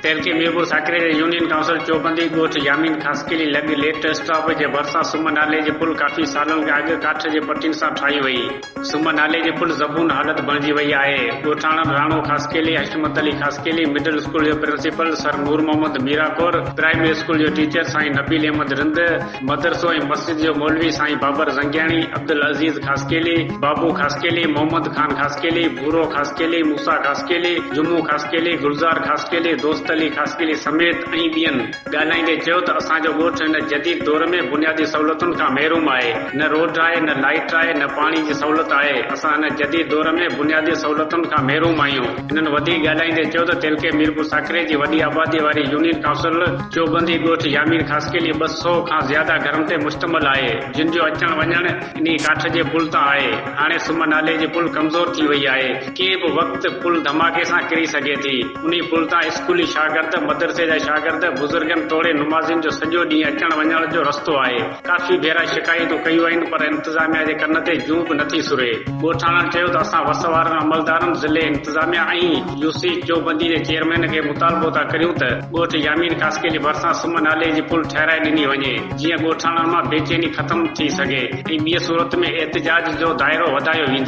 तेलके मीरपुर साकरे जे union council चौबंदी ॻोठ यामीन ख़ासकेली लॻ लेट स्टॉप जे भरिसां सुम नाले जे पुल काफ़ी सालनि खां अॻु काठ जे पटियुनि सां ठाही वई। सुम नाले जे पुल ज़बून हालत बणिजी वई आहे। ॻोठाणनि राणो ख़ासकेली, हशमत अली ख़ासकेली, मिडिल स्कूल जो प्रिंसिपल सर नूर मोहम्मद मीराकोर, प्राइमरी स्कूल जो टीचर साईं नबील अहमद रिंद, मदरसो ऐं मस्जिद जो मौलवी साईं बाबर ज़ंगियाणी, अब्दुल अज़ीज़ ख़ासकेली, बाबू ख़ासकेली, मोहम्मद खान ख़ासकेली, भूरो ख़ासकेली, मूसा ख़ासकेली, जुमू ख़ासकेली, गुलज़ार ख़ासकेली, दोस्त अली ख़ासकेली समेत ऐं ॿियनि ॻाल्हाईंदे चयो त असांजो ॻोठ हिन जदीद दौर में बुनियादी सहूलियतुनि खां महरूम आहे। न रोड आहे, न लाइट आहे, न पाणी जी सहूलियत आहे। असां हिन जदीद दौर में बुनियादी सहूलियतुनि खां महरूम आहियूं। हिननि वधीक ॻाल्हाईंदे चयो त तेलके मीरपुर साकरे जी वॾी आबादी वारी यूनियन काउंसिल चौबंदी ॻोठ यामीन ख़ासकेली 200 खां ज़्यादा घरनि ते मुश्तमिल आहे, जिन जो अचण वञण इन काठ जे पुल तां आहे। हाणे सुम नाले जी पुल कमज़ोर थी वई आहे। के बि वक़्तु पुल धमाके सां किरी सघे थी। उन पुल तां स्कूली शागिर्द, मदरसे जा शागिर्द, बुज़ुर्गनि तोड़े नुमाज़िन जो सॼो ॾींहुं अचण वञण जो रस्तो आहे। काफ़ी भेरा शिकायतूं कयूं आहिनि, पर इंतिज़ामिया जे कन ते जूं बि नथी सुरे। ॻोठाणनि चयो त असां वस वारनि अमलदारनि, ज़िले इंतिज़ामिया ऐं यूसी चौबंदी जे चेयरमैन खे मुतालबो था करियूं त ॻोठ यामीन ख़ासकेली भरिसां सुम नाले जी पुल ठहिराए ॾिनी वञे, जीअं ॻोठाणनि मां बेचैनी ख़तम थी सघे ऐं ॿिए सूरत में एहतिजाज जो दाइरो वधायो वेंदो।